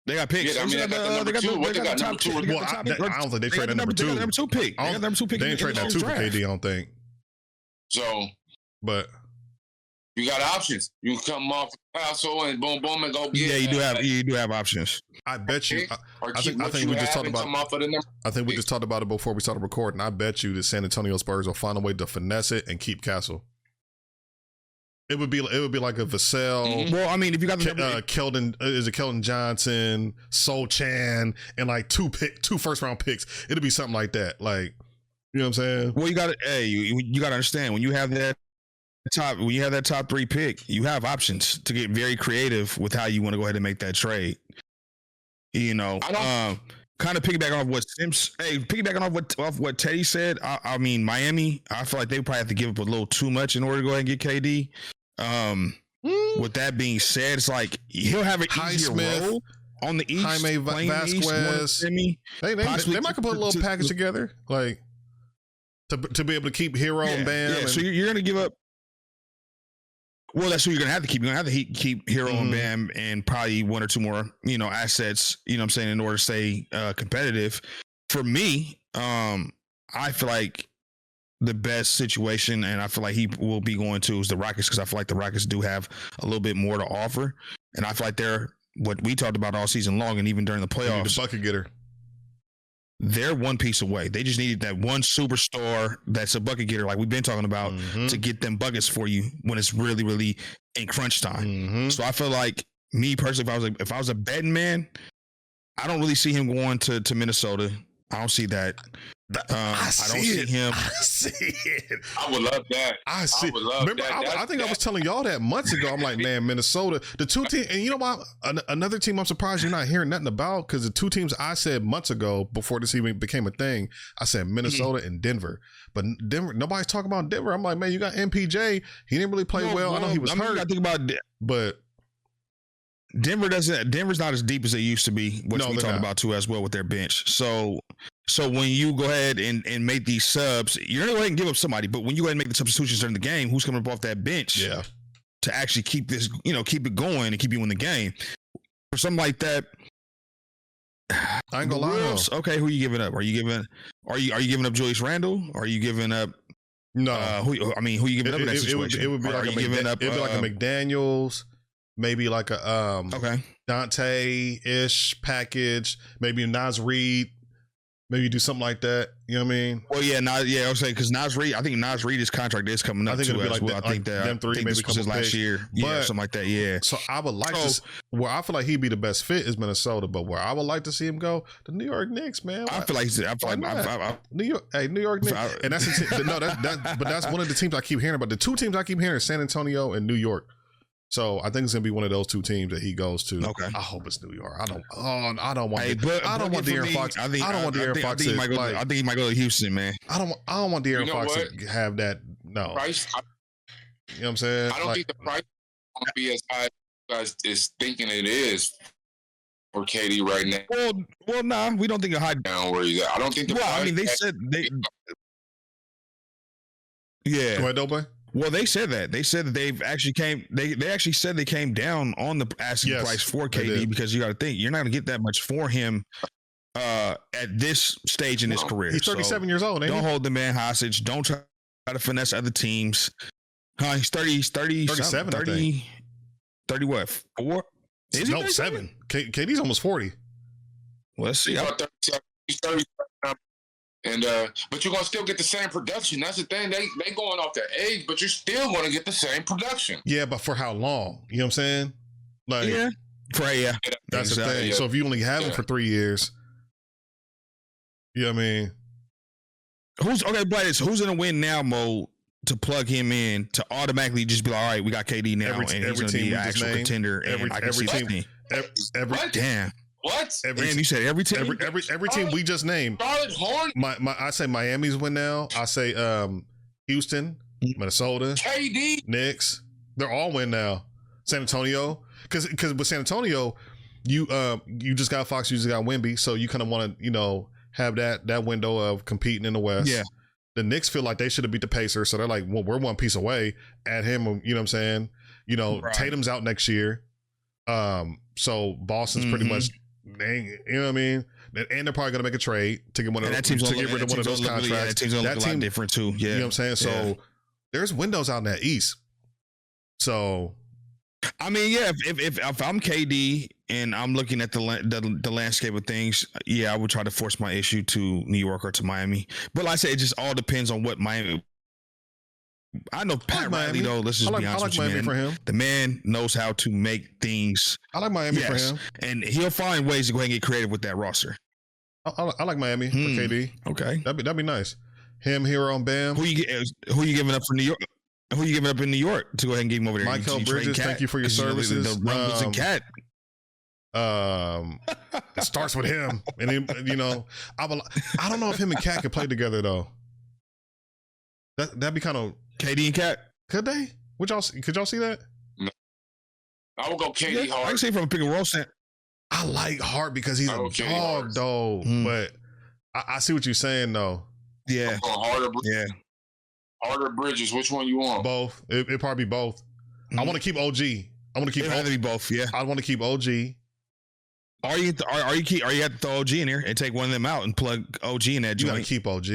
[SPEAKER 2] They got picks.
[SPEAKER 3] Yeah, I mean, they got number 2.
[SPEAKER 1] I don't think they traded number 2.
[SPEAKER 2] They got number 2 pick. They got number 2 pick.
[SPEAKER 1] They didn't trade that 2 for KD, I don't think.
[SPEAKER 3] So,
[SPEAKER 1] but
[SPEAKER 3] you got options. You can come off Castle and boom, boom, and go get.
[SPEAKER 2] Yeah, you do have options.
[SPEAKER 1] I bet you. I think we just talked about. I think we just talked about it before we started recording. I bet you the San Antonio Spurs will find a way to finesse it and keep Castle. It would be like a Vassell.
[SPEAKER 2] Mm-hmm. Well, I mean, if you got
[SPEAKER 1] Keldon Johnson, Sol Chan, and 2 first round picks, it'd be something like that. You know what I'm saying?
[SPEAKER 2] Well, you got to understand when you have that top 3 pick, you have options to get very creative with how you want to go ahead and make that trade. You know, kind of piggybacking off what Teddy said. I mean, Miami, I feel like they would probably have to give up a little too much in order to go ahead and get KD. With that being said, it's like he'll have an easier role on the East.
[SPEAKER 1] Jaime Vasquez. They might put a little package together, to be able to keep Hero and Bam.
[SPEAKER 2] Yeah, so you're going to give up. Well, that's who you're going to have to keep. You're going to have to keep Hero and Bam and probably 1 or 2 more, assets, you know what I'm saying, in order to stay competitive. For me, I feel like the best situation, and I feel like he will be going to, is the Rockets, because I feel like the Rockets do have a little bit more to offer. And I feel like they're what we talked about all season long and even during the playoffs.
[SPEAKER 1] The bucket getter.
[SPEAKER 2] They're one piece away. They just needed that one superstar that's a bucket getter, like we've been talking about, to get them buckets for you when it's really, really in crunch time. So I feel like, me personally, if I was a betting man, I don't really see him going to Minnesota. I don't see that. I don't see him.
[SPEAKER 1] I see it.
[SPEAKER 3] I would love that.
[SPEAKER 1] I see.
[SPEAKER 3] I would love
[SPEAKER 1] Remember,
[SPEAKER 3] that.
[SPEAKER 1] I think I was telling y'all that months ago. I'm like, man, Minnesota, the two teams, and you know what? Another team I'm surprised you're not hearing nothing about, because the two teams I said months ago before this even became a thing, I said Minnesota and Denver. But Denver, nobody's talking about Denver. I'm like, man, you got MPJ. He didn't really play well. I know he was hurt.
[SPEAKER 2] I think about but Denver's not as deep as they used to be, which we talked about too as well with their bench. So when you go ahead and make these subs, you're gonna go ahead and give up somebody, but when you go ahead and make the substitutions during the game, who's coming up off that bench to actually keep this, keep it going and keep you in the game? For something like that,
[SPEAKER 1] I ain't gonna lie.
[SPEAKER 2] Okay, who are you giving up? Are you giving up Julius Randle? Are you giving up who are you giving up in that situation?
[SPEAKER 1] It would be like a McDaniels. Maybe like a Dante-ish package, maybe a Nas Reed, maybe do something like that. You know what I mean?
[SPEAKER 2] Well, I was saying because Nas Reed, I think Nas Reed's contract is coming up.
[SPEAKER 1] I think it'll be like
[SPEAKER 2] well.
[SPEAKER 1] I
[SPEAKER 2] think that
[SPEAKER 1] them three, maybe
[SPEAKER 2] this was his last year, something like that. Yeah.
[SPEAKER 1] So I would like to. Where I feel like he'd be the best fit is Minnesota, but where I would like to see him go, the New York Knicks, man.
[SPEAKER 2] I feel like
[SPEAKER 1] New York Knicks, and that's but that's one of the teams I keep hearing about. The two teams I keep hearing are San Antonio and New York. So I think it's gonna be one of those two teams that he goes to.
[SPEAKER 2] Okay.
[SPEAKER 1] I hope it's New York. I don't want. I don't want De'Aaron Fox. I don't want De'Aaron Fox.
[SPEAKER 2] I think he might go to Houston, man.
[SPEAKER 1] I don't want De'Aaron Fox to have that. No.
[SPEAKER 3] Price,
[SPEAKER 1] you know what I'm saying?
[SPEAKER 3] I don't think the price won't be as high as you guys is thinking it is for KD right now.
[SPEAKER 2] Well, nah, we don't think a high
[SPEAKER 3] down where he's at. I don't think the price.
[SPEAKER 2] I mean, they said they. Yeah.
[SPEAKER 1] Go ahead, Dope.
[SPEAKER 2] Well, they said that. They said that they've actually came. They actually said they came down on the asking price for KD because you got to think you're not going to get that much for him at this stage in his career.
[SPEAKER 1] He's 37 years old.
[SPEAKER 2] Don't hold the man hostage. Don't try to finesse other teams. He's 37. 30 what? 4?
[SPEAKER 1] Is he 7? KD's almost 40.
[SPEAKER 2] Well, let's see.
[SPEAKER 3] He's 37. And but you're gonna still get the same production. That's the thing. They going off their age, but you're still gonna get the same production.
[SPEAKER 1] Yeah, but for how long? You know what I'm saying? Like, that's the thing. Yeah. So if you only have him for 3 years, you know what I mean?
[SPEAKER 2] Who's in a win now mode to plug him in to automatically just be like, all right, we got KD now, and he's gonna be an actual contender. Every team. Damn.
[SPEAKER 3] What?
[SPEAKER 2] You said every team?
[SPEAKER 1] Every team we just named. I say Miami's win now. I say Houston, Minnesota,
[SPEAKER 3] KD,
[SPEAKER 1] Knicks. They're all win now. San Antonio, because with San Antonio, you just got Fox, you just got Wemby, so you kind of want to have that window of competing in the West.
[SPEAKER 2] Yeah.
[SPEAKER 1] The Knicks feel like they should have beat the Pacers, so they're like, well, we're one piece away. Add him, you know what I'm saying? Right. Tatum's out next year. So Boston's pretty much. You know what I mean? And they're probably going to make a trade to get rid of one of those contracts.
[SPEAKER 2] That team's going to look a lot different too. Yeah.
[SPEAKER 1] You know what I'm saying? So there's windows out in that East. So,
[SPEAKER 2] I mean, if I'm KD and I'm looking at the landscape of things, I would try to force my issue to New York or to Miami. But like I said, it just all depends on what Miami. I know Pat Riley though. Let's just be honest with you, man.
[SPEAKER 1] For him.
[SPEAKER 2] The man knows how to make things.
[SPEAKER 1] I like Miami for him,
[SPEAKER 2] and he'll find ways to go ahead and get creative with that roster.
[SPEAKER 1] I like Miami for KD.
[SPEAKER 2] Okay,
[SPEAKER 1] that'd be nice. Him, Hero, and Bam.
[SPEAKER 2] Who you giving up for New York? Who you giving up in New York to go ahead and get him over there?
[SPEAKER 1] Michael Bridges, thank you for your services.
[SPEAKER 2] The Rumbles and Cat.
[SPEAKER 1] It starts with him, and then, I don't know if him and Cat could play together though. That'd be kind of
[SPEAKER 2] KD and Cat.
[SPEAKER 1] Could they? Could y'all see that?
[SPEAKER 3] No. I would go KD Hart.
[SPEAKER 2] I can see from a pick and roll stand.
[SPEAKER 1] I like Hart because he's a dog, though. But I see what you're saying, though.
[SPEAKER 2] Yeah.
[SPEAKER 3] Hart or Bridges. Which one you want?
[SPEAKER 1] Both. It probably be both. I want to keep OG. I want to keep.
[SPEAKER 2] It have to be both. Yeah.
[SPEAKER 1] I want to keep OG.
[SPEAKER 2] Are you have to throw OG in here and take one of them out and plug OG in that joint?
[SPEAKER 1] You got to keep OG.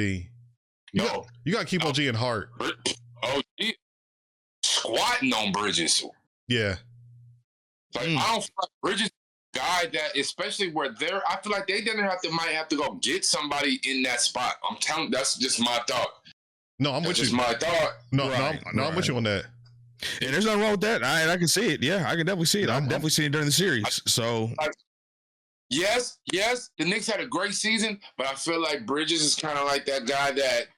[SPEAKER 1] You got to keep OG and Hart.
[SPEAKER 3] OG squatting on Bridges.
[SPEAKER 1] Yeah.
[SPEAKER 3] Like I don't feel like Bridges guy that, especially where I feel like they might have to go get somebody in that spot. I'm telling, that's just my thought.
[SPEAKER 1] No, I'm with you.
[SPEAKER 3] That's just my thought.
[SPEAKER 1] No, I'm with you on that.
[SPEAKER 2] Yeah, there's nothing wrong with that. I can see it. Yeah, I can definitely see it. I'm definitely seeing it during the series. So
[SPEAKER 3] Yes. The Knicks had a great season, but I feel like Bridges is kind of like that guy that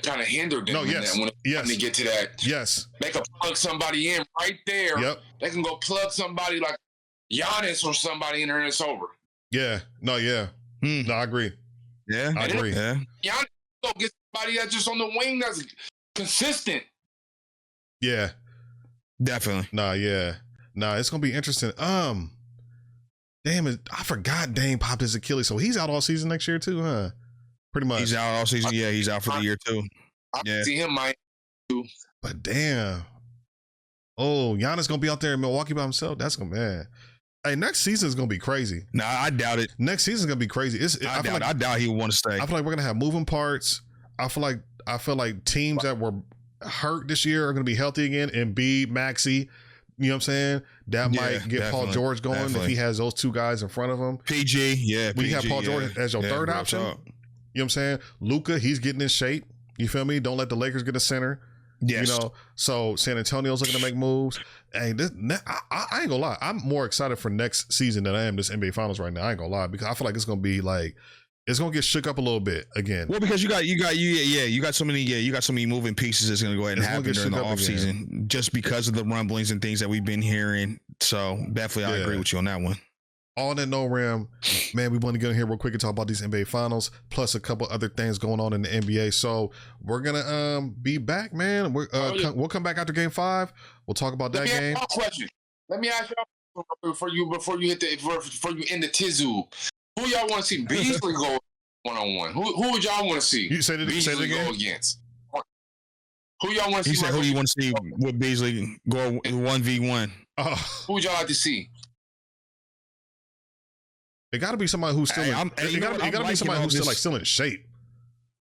[SPEAKER 3] kind of hindered them when they get to that.
[SPEAKER 1] Yes.
[SPEAKER 3] They can plug somebody in right there.
[SPEAKER 1] Yep.
[SPEAKER 3] They can go plug somebody like Giannis or somebody in there and it's over.
[SPEAKER 1] Yeah. No, I agree.
[SPEAKER 2] Yeah.
[SPEAKER 1] I agree.
[SPEAKER 2] Yeah.
[SPEAKER 3] Giannis go get somebody that's just on the wing that's consistent.
[SPEAKER 1] Yeah.
[SPEAKER 2] Definitely.
[SPEAKER 1] Nah, it's gonna be interesting. Damn it, I forgot Dame popped his Achilles, so he's out all season next year too, huh? Pretty much.
[SPEAKER 2] He's out all season. Yeah, he's out for the year too.
[SPEAKER 3] I see him, Mike.
[SPEAKER 1] But damn. Oh, Giannis gonna be out there in Milwaukee by himself. That's gonna, man. Hey, next season is gonna be crazy.
[SPEAKER 2] Nah, I doubt it.
[SPEAKER 1] Next season is gonna be crazy.
[SPEAKER 2] I doubt he will want to stay.
[SPEAKER 1] I feel like we're gonna have moving parts. I feel like teams that were hurt this year are gonna be healthy again. Embiid, Maxey, you know what I'm saying? That might get Paul George going if he has those two guys in front of him.
[SPEAKER 2] PG, yeah.
[SPEAKER 1] We have Paul George as your third option. You know what I'm saying? Luka, he's getting in shape. You feel me? Don't let the Lakers get a center.
[SPEAKER 2] Yes.
[SPEAKER 1] You know, so San Antonio's looking to make moves. Hey, I ain't gonna lie. I'm more excited for next season than I am this NBA Finals right now. I ain't gonna lie, because I feel like it's gonna be like, it's gonna get shook up a little bit again.
[SPEAKER 2] Well, because you got so many moving pieces that's gonna go ahead and happen during the offseason just because of the rumblings and things that we've been hearing. So definitely, I agree with you on that one.
[SPEAKER 1] On that no rim, man, we want to get in here real quick and talk about these NBA Finals, plus a couple other things going on in the NBA. So we're gonna be back, man. We'll come back after Game 5. We'll talk about that game.
[SPEAKER 3] Let me ask y'all before you end the Tizu. Who y'all want to see Beasley go one-on-one? Who would y'all want to see?
[SPEAKER 1] You say it again?
[SPEAKER 3] Go against? Who y'all want to see?
[SPEAKER 2] He said, who do you want to see with Beasley go 1v1?
[SPEAKER 3] Who would y'all like to see?
[SPEAKER 1] It got to be somebody who's still. It got to be somebody who's still in shape.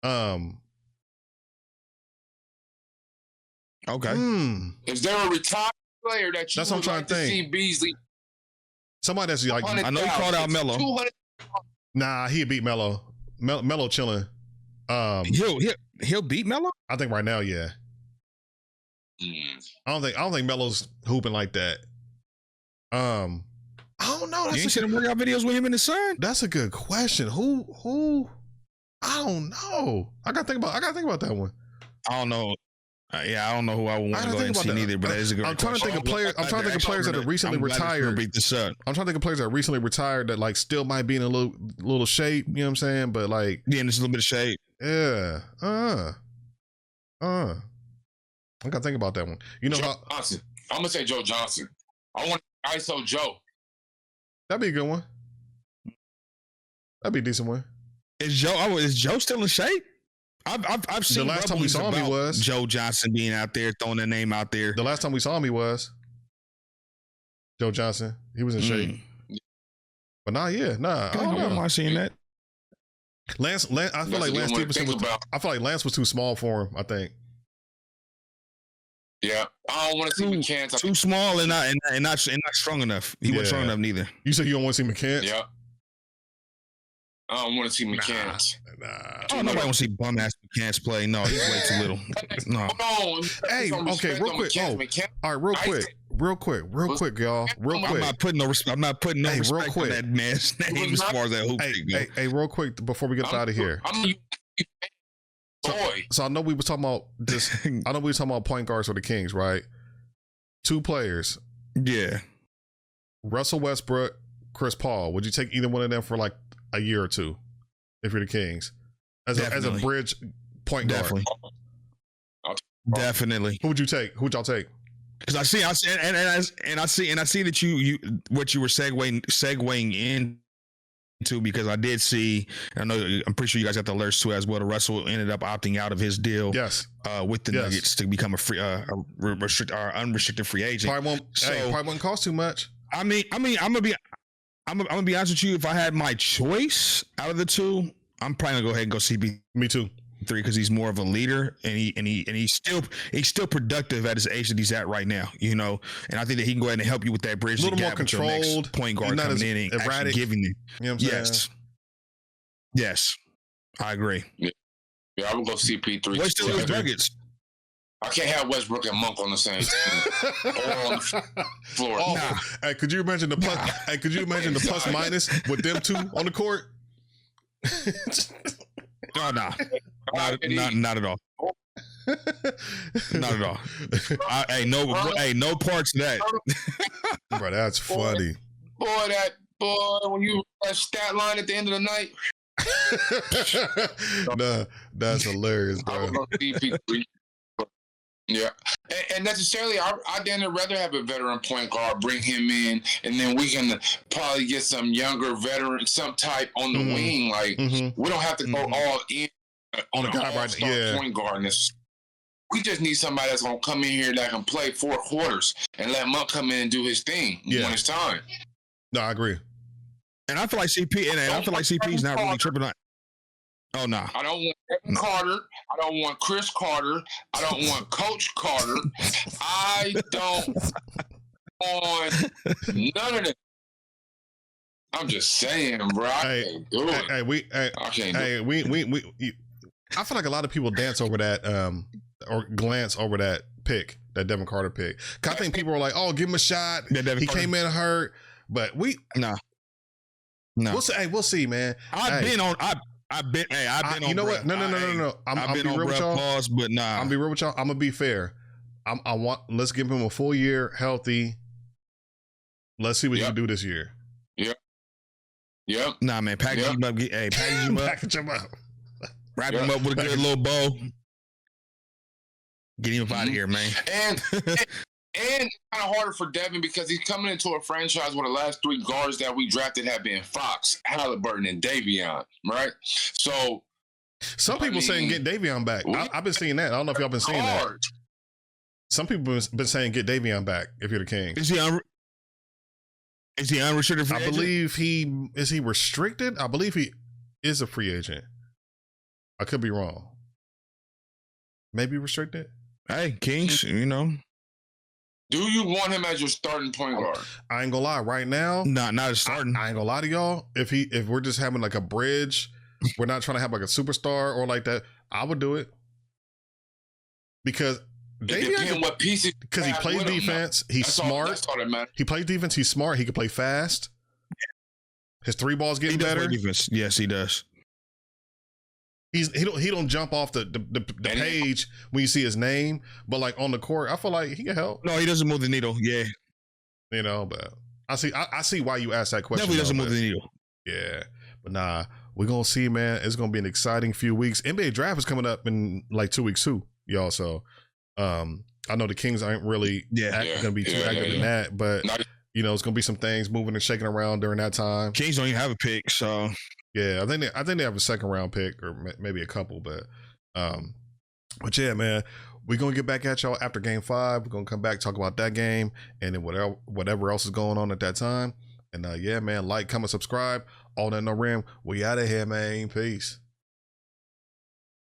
[SPEAKER 2] Okay.
[SPEAKER 3] Is there a retired player that you would like to see Beasley?
[SPEAKER 1] Somebody that's like,
[SPEAKER 2] I know you called out Melo.
[SPEAKER 1] Nah, he'd beat Melo. Melo chilling.
[SPEAKER 2] He'll beat Melo?
[SPEAKER 1] I think right now, yeah. I don't think Melo's hooping like that. I don't know.
[SPEAKER 2] You ain't seen him workout videos with him and his son?
[SPEAKER 1] That's a good question. Who? I don't know. I gotta think about that one.
[SPEAKER 2] I don't know. I don't know who I would want to go and see neither, but that is a good question.
[SPEAKER 1] I'm trying to think of players that are recently retired.
[SPEAKER 2] Beat this up.
[SPEAKER 1] I'm trying to think of players that are recently retired that like still might be in a little shape. You know what I'm saying? But like,
[SPEAKER 2] yeah, in this little bit of shape.
[SPEAKER 1] Yeah. I gotta think about that one. You know,
[SPEAKER 3] Johnson. I'm gonna say Joe Johnson. I want ISO Joe.
[SPEAKER 1] That'd be a good one. That'd be a decent one.
[SPEAKER 2] Is Joe still in shape? I've seen
[SPEAKER 1] the last time we saw him, he was
[SPEAKER 2] Joe Johnson being out there, throwing that name out there.
[SPEAKER 1] The last time we saw him, he was Joe Johnson. He was in shape. But nah. I don't mind
[SPEAKER 2] seeing that.
[SPEAKER 1] Lance. I feel like Lance Stevenson was. I feel like Lance was too small for him. I think.
[SPEAKER 3] Yeah, I don't want to see McCants.
[SPEAKER 2] Too small and not strong enough. He wasn't strong enough neither.
[SPEAKER 1] You said you don't want to see McCants?
[SPEAKER 3] Yeah. I don't want to see McCants.
[SPEAKER 2] Nah. Nobody want to see bum ass McCants play. No, he's way too little. No.
[SPEAKER 1] Hey, okay, real quick. All right, real quick, y'all. Real quick.
[SPEAKER 2] I'm not putting no respect on that man's name as far as that hoop.
[SPEAKER 1] Hey, real quick before we get out of here. So I know we were talking about this. I know we were talking about point guards for the Kings, right? 2 players.
[SPEAKER 2] Yeah.
[SPEAKER 1] Russell Westbrook, Chris Paul. Would you take either one of them for like a year or two if you're the Kings as a bridge point guard?
[SPEAKER 2] Definitely.
[SPEAKER 1] Who would you take? Who would y'all take?
[SPEAKER 2] Because I see that you what you were segueing into, because I did see, I'm pretty sure you guys got the alerts too as well. Russell ended up opting out of his deal.
[SPEAKER 1] Yes.
[SPEAKER 2] With the Nuggets to become unrestricted free agent.
[SPEAKER 1] Probably won't cost too much.
[SPEAKER 2] I'm gonna be honest with you. If I had my choice out of the two, I'm probably gonna go ahead and go CP3.
[SPEAKER 1] Me too.
[SPEAKER 2] Because he's more of a leader and he's still productive at his age that he's at right now, you know. And I think that he can go ahead and help you with that bridge.
[SPEAKER 1] A little more controlled,
[SPEAKER 2] point guard coming in and actually giving it.
[SPEAKER 1] You know what I'm saying?
[SPEAKER 2] Yes, I agree.
[SPEAKER 3] Yeah, I would go CP3.
[SPEAKER 2] What's still his Nuggets?
[SPEAKER 3] I can't have Westbrook and Monk on the same team or on the floor.
[SPEAKER 1] Oh, hey, could you imagine the plus? Hey, could you imagine the plus minus with them two on the court?
[SPEAKER 2] Oh, nah. Not at all. Not at all. No parts of that.
[SPEAKER 1] Bro, that's funny.
[SPEAKER 3] Boy, when you that stat line at the end of the night.
[SPEAKER 1] Nah, that's hilarious, bro.
[SPEAKER 3] Yeah, and necessarily, I'd rather have a veteran point guard, bring him in, and then we can probably get some younger veteran, some type on the wing. Like we don't have to go all in on the guy point guard. We just need somebody that's gonna come in here that can play 4 quarters and let Monk come in and do his thing when it's time.
[SPEAKER 1] No, I agree.
[SPEAKER 2] And I feel like CP's not really tripping on. Oh, no.
[SPEAKER 3] I don't want Evan Carter. I don't want Chris Carter. I don't want Coach Carter. I don't want none of that. I'm just saying, bro. I can't do it.
[SPEAKER 1] I feel like a lot of people dance over that, or glance over that pick, that Devin Carter pick. I think people were like, "Oh, give him a shot." He came in hurt, but no. We'll see, man.
[SPEAKER 2] I've been on.
[SPEAKER 1] You know what? No. I've been on real pause,
[SPEAKER 2] but nah.
[SPEAKER 1] I'm be real with y'all. I'm gonna be fair. Let's give him a full year, healthy. Let's see what he can do this year.
[SPEAKER 3] Yep.
[SPEAKER 2] Nah, man. Package him up. Package him up.
[SPEAKER 1] Package him up.
[SPEAKER 2] Wrap him up with a good little bow. Get him up out of here, man.
[SPEAKER 3] And it's kind of harder for Devin because he's coming into a franchise where the last 3 guards that we drafted have been Fox, Halliburton, and Davion, right? So
[SPEAKER 1] some people saying get Davion back. I've been seeing that. I don't know if y'all been seeing that. Some people have been saying get Davion back if you're the Kings.
[SPEAKER 2] Is he unrestricted free agent?
[SPEAKER 1] I believe is he restricted? I believe he is a free agent. I could be wrong. Maybe restricted.
[SPEAKER 2] Hey, Kings, you know.
[SPEAKER 3] Do you want him as your starting point guard?
[SPEAKER 1] I ain't gonna lie. Right now,
[SPEAKER 2] not as starting.
[SPEAKER 1] I ain't gonna lie to y'all. If we're just having like a bridge, we're not trying to have like a superstar or like that. I would do it because
[SPEAKER 3] what pieces?
[SPEAKER 1] Because he plays defense. He's smart.
[SPEAKER 3] That's all that matters.
[SPEAKER 1] He plays defense. He's smart. He can play fast. His 3 ball's getting better.
[SPEAKER 2] Play defense. Yes, he does.
[SPEAKER 1] He don't jump off the page when you see his name, but like on the court, I feel like he can help.
[SPEAKER 2] No, he doesn't move the needle. Yeah,
[SPEAKER 1] you know, but I see why you asked that question.
[SPEAKER 2] Definitely doesn't move the needle.
[SPEAKER 1] Yeah, but nah, we're gonna see, man. It's gonna be an exciting few weeks. NBA draft is coming up in like 2 weeks too, y'all. So, I know the Kings aren't really gonna be too active in that, but you know, it's gonna be some things moving and shaking around during that time.
[SPEAKER 2] Kings don't even have a pick, so.
[SPEAKER 1] Yeah, I think they have a 2nd round pick or maybe a couple, but yeah, man, we're gonna get back at y'all after Game 5. We're gonna come back, talk about that game, and then whatever else is going on at that time. And yeah, man, like, comment, subscribe, all that no rim. We out of here, man. Peace.